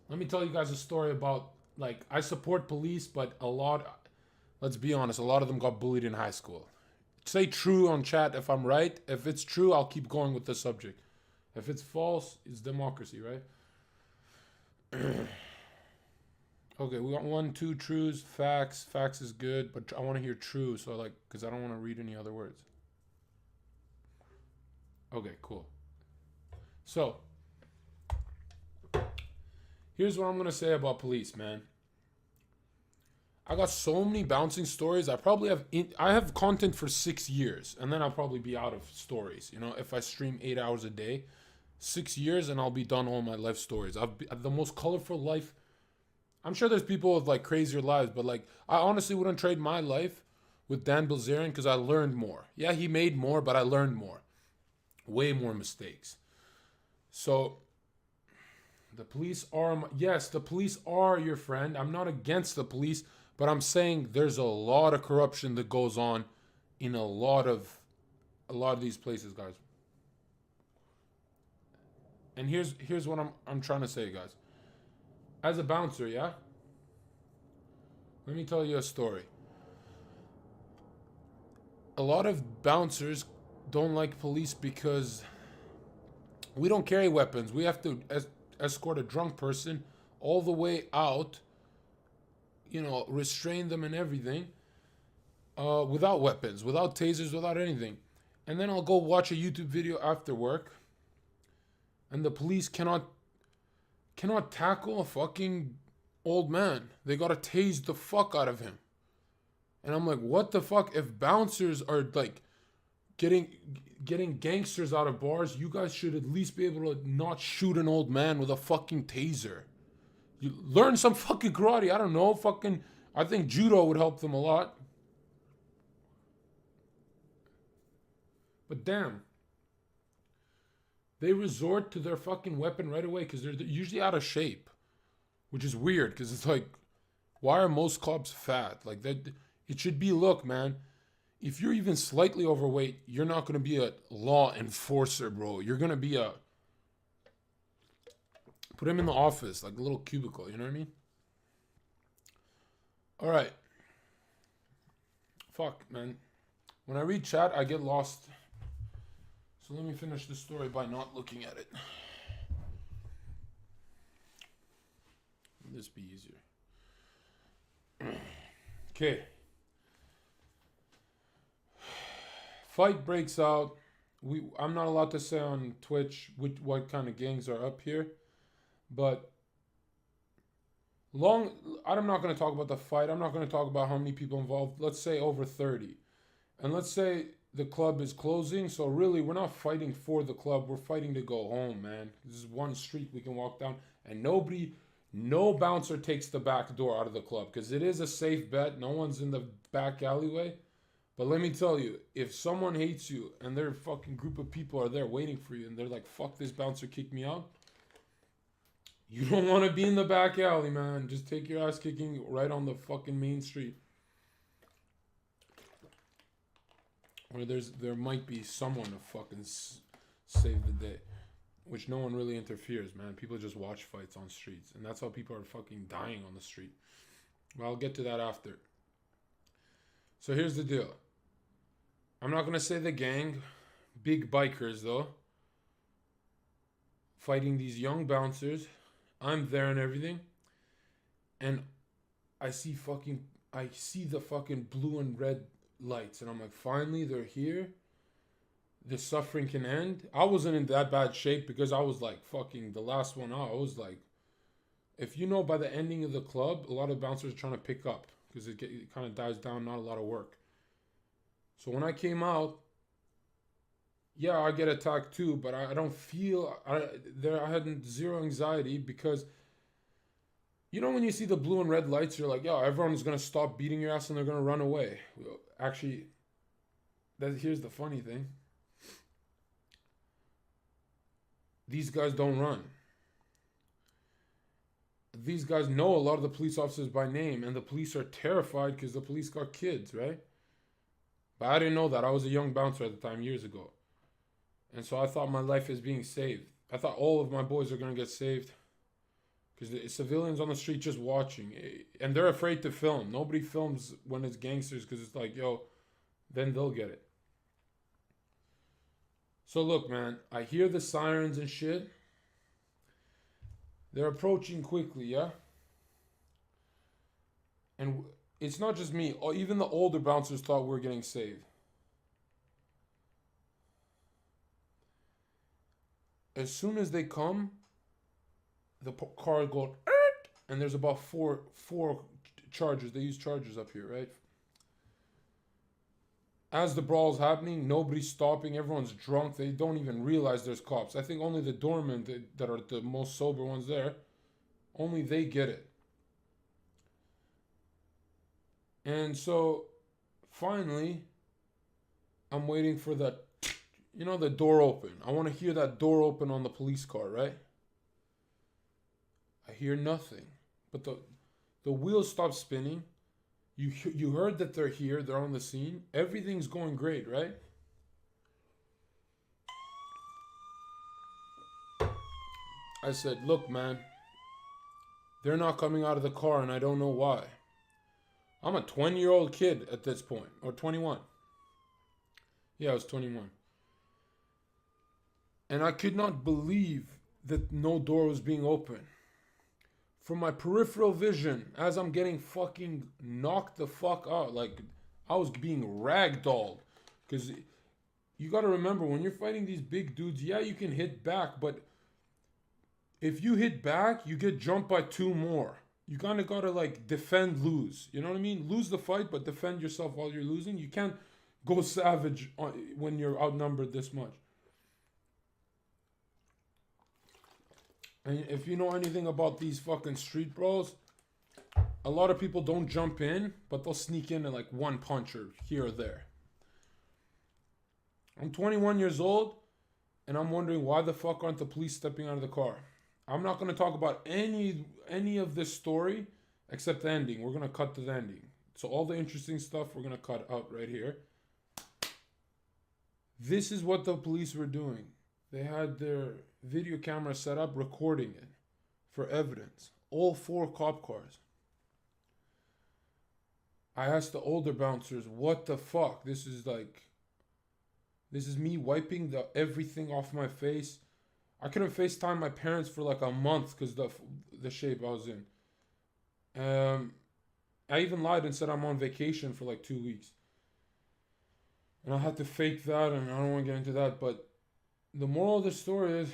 Let me tell you guys a story about, like, I support police, but let's be honest, a lot of them got bullied in high school. Say true on chat if I'm right. If it's true, I'll keep going with the subject. If it's false, it's democracy, right? Okay, we got one, two truths, facts. Facts is good, but I want to hear true, so like, because I don't want to read any other words. Okay, cool. So, here's what I'm going to say about police, man. I got so many bouncing stories. I have content for 6 years, and then I'll probably be out of stories. You know, if I stream 8 hours a day, 6 years, and I'll be done all my life stories. I've the most colorful life. I'm sure there's people with like crazier lives, but like I honestly wouldn't trade my life with Dan Bilzerian because I learned more. Yeah, he made more, but I learned more, way more mistakes. So the police are, yes, the police are your friend. I'm not against the police, but I'm saying there's a lot of corruption that goes on in a lot of these places, guys. And here's what I'm trying to say, guys. As a bouncer, yeah? Let me tell you a story. A lot of bouncers don't like police because we don't carry weapons. We have to escort a drunk person all the way out, restrain them and everything, without weapons, without tasers, without anything. And then I'll go watch a YouTube video after work, and the police cannot tackle a fucking old man. They gotta tase the fuck out of him. And I'm like, what the fuck? If bouncers are like getting gangsters out of bars, you guys should at least be able to not shoot an old man with a fucking taser. You learn some fucking karate. I don't know. I think judo would help them a lot. But damn, they resort to their fucking weapon right away because they're usually out of shape, which is weird because it's like, why are most cops fat? Like that, it should be, look, man, if you're even slightly overweight, you're not going to be a law enforcer, bro. You're going to be put him in the office, like a little cubicle, you know what I mean? All right. Fuck, man. When I read chat, I get lost. So let me finish the story by not looking at it. This be easier. Okay. Fight breaks out. I'm not allowed to say on Twitch what kind of gangs are up here, but I'm not going to talk about the fight. I'm not going to talk about how many people involved. Let's say over 30. And let's say the club is closing. So really, we're not fighting for the club. We're fighting to go home, man. This is one street we can walk down. And no bouncer takes the back door out of the club. Because it is a safe bet. No one's in the back alleyway. But let me tell you, if someone hates you and their fucking group of people are there waiting for you and they're like, fuck, this bouncer kicked me out, you don't want to be in the back alley, man. Just take your ass kicking right on the fucking main street. Where there might be someone to fucking save the day. Which no one really interferes, man. People just watch fights on streets. And that's how people are fucking dying on the street. Well, I'll get to that after. So here's the deal. I'm not going to say the gang. Big bikers, though. Fighting these young bouncers. I'm there and everything. And I see the fucking blue and red lights. And I'm like, finally, they're here. The suffering can end. I wasn't in that bad shape because I was like fucking the last one out. I was like, if you know, by the ending of the club, a lot of bouncers are trying to pick up because it kind of dies down, not a lot of work. So when I came out, yeah, I get attacked too, but I don't feel, I had zero anxiety because, you know, when you see the blue and red lights, you're like, yo, everyone's going to stop beating your ass and they're going to run away. Actually, here's the funny thing. These guys don't run. These guys know a lot of the police officers by name, and the police are terrified because the police got kids, right? But I didn't know that. I was a young bouncer at the time, years ago. And so I thought my life is being saved. I thought all of my boys are going to get saved. because the civilians on the street just watching, and they're afraid to film. Nobody films when it's gangsters because it's like, yo, then they'll get it. So look, man, I hear the sirens and shit. They're approaching quickly, yeah? And it's not just me. Even the older bouncers thought we were getting saved. As soon as they come, the car goes, and there's about four chargers. They use chargers up here, right? As the brawl's happening, nobody's stopping. Everyone's drunk. They don't even realize there's cops. I think only the doormen that are the most sober ones there, only they get it. And so, finally, I'm waiting for that, the door open. I want to hear that door open on the police car, right? I hear nothing. But the wheels stop spinning. You heard that they're here. They're on the scene. Everything's going great, right? I said, look, man. They're not coming out of the car, and I don't know why. I'm a 20-year-old kid at this point. Or 21. Yeah, I was 21. And I could not believe that no door was being opened. From my peripheral vision, as I'm getting fucking knocked the fuck out, like I was being ragdolled. Because you got to remember, when you're fighting these big dudes, yeah, you can hit back, but if you hit back, you get jumped by two more. You kind of got to like defend, lose. You know what I mean? Lose the fight, but defend yourself while you're losing. You can't go savage when you're outnumbered this much. And if you know anything about these fucking street brawls, a lot of people don't jump in, but they'll sneak in and like one puncher here or there. I'm 21 years old, and I'm wondering why the fuck aren't the police stepping out of the car? I'm not going to talk about any of this story except the ending. We're going to cut to the ending. So all the interesting stuff we're going to cut out right here. This is what the police were doing. They had their video camera set up, recording it for evidence. All 4 cop cars. I asked the older bouncers, what the fuck? This is me wiping everything off my face. I couldn't FaceTime my parents for like a month because the shape I was in. I even lied and said I'm on vacation for like 2 weeks. And I had to fake that, and I don't want to get into that, but the moral of the story is,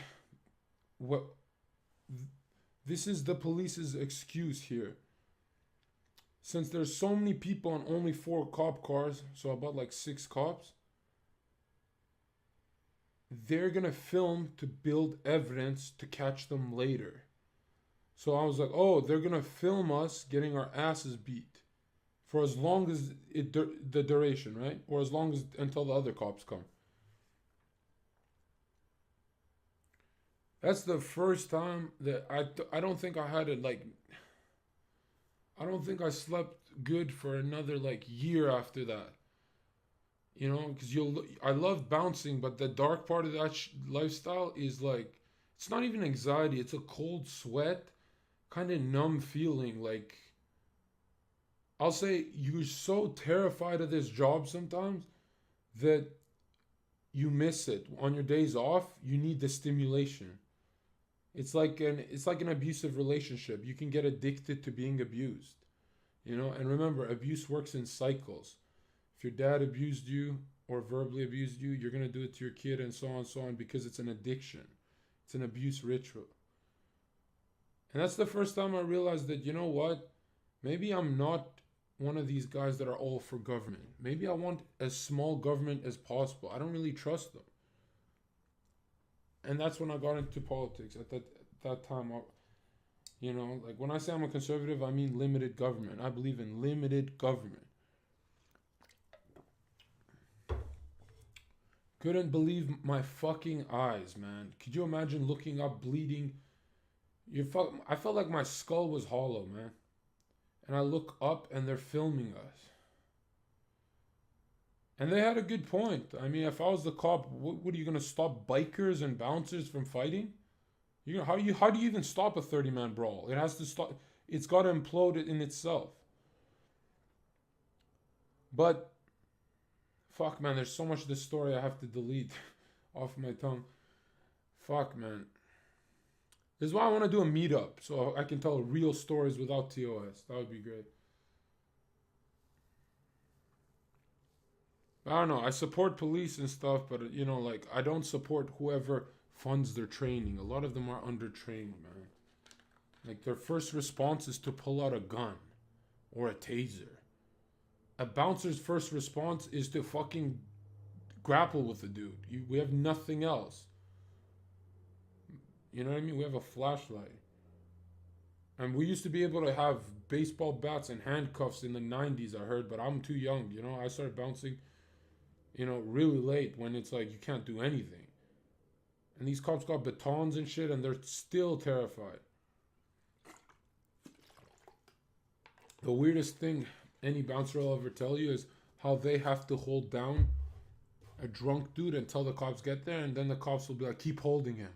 this is the police's excuse here. Since there's so many people and only 4 cop cars, so about like 6 cops, they're going to film to build evidence to catch them later. So I was like, oh, they're going to film us getting our asses beat for as long as the duration, right? Or as long as until the other cops come. That's the first time that I don't think I had it like, I don't think I slept good for another like year after that. Because I love bouncing, but the dark part of that lifestyle is like, it's not even anxiety. It's a cold sweat, kind of numb feeling. Like, I'll say you're so terrified of this job sometimes that you miss it. On your days off, you need the stimulation. It's like an abusive relationship. You can get addicted to being abused. And remember, abuse works in cycles. If your dad abused you or verbally abused you, you're going to do it to your kid and so on, because it's an addiction. It's an abuse ritual. And that's the first time I realized that, you know what? Maybe I'm not one of these guys that are all for government. Maybe I want as small government as possible. I don't really trust them. And that's when I got into politics. At that time, like when I say I'm a conservative, I mean limited government. I believe in limited government. Couldn't believe my fucking eyes, man. Could you imagine looking up, bleeding? I felt like my skull was hollow, man. And I look up and they're filming us. And they had a good point. I mean, if I was the cop, what are you going to stop bikers and bouncers from fighting? You know how do you even stop a 30-man brawl? It has to stop. It's got to implode in itself. But fuck, man, there's so much of this story I have to delete off my tongue. Fuck, man. This is why I want to do a meetup so I can tell real stories without TOS. That would be great. I don't know. I support police and stuff, but you know, like I don't support whoever funds their training. A lot of them are undertrained, man. Like their first response is to pull out a gun or a taser. A bouncer's first response is to fucking grapple with the dude. We have nothing else. You know what I mean? We have a flashlight. And we used to be able to have baseball bats and handcuffs in the 90s, I heard, but I'm too young. You know, I started bouncing, you know, really late when it's like you can't do anything. And these cops got batons and shit, and they're still terrified. The weirdest thing any bouncer will ever tell you is how they have to hold down a drunk dude until the cops get there, and then the cops will be like, keep holding him.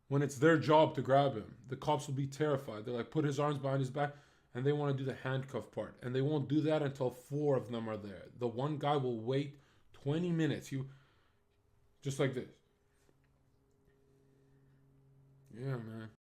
When it's their job to grab him, the cops will be terrified. They're like, put his arms behind his back, and they want to do the handcuff part. And they won't do that until 4 of them are there. The one guy will wait 20 minutes. Just like this. Yeah, man.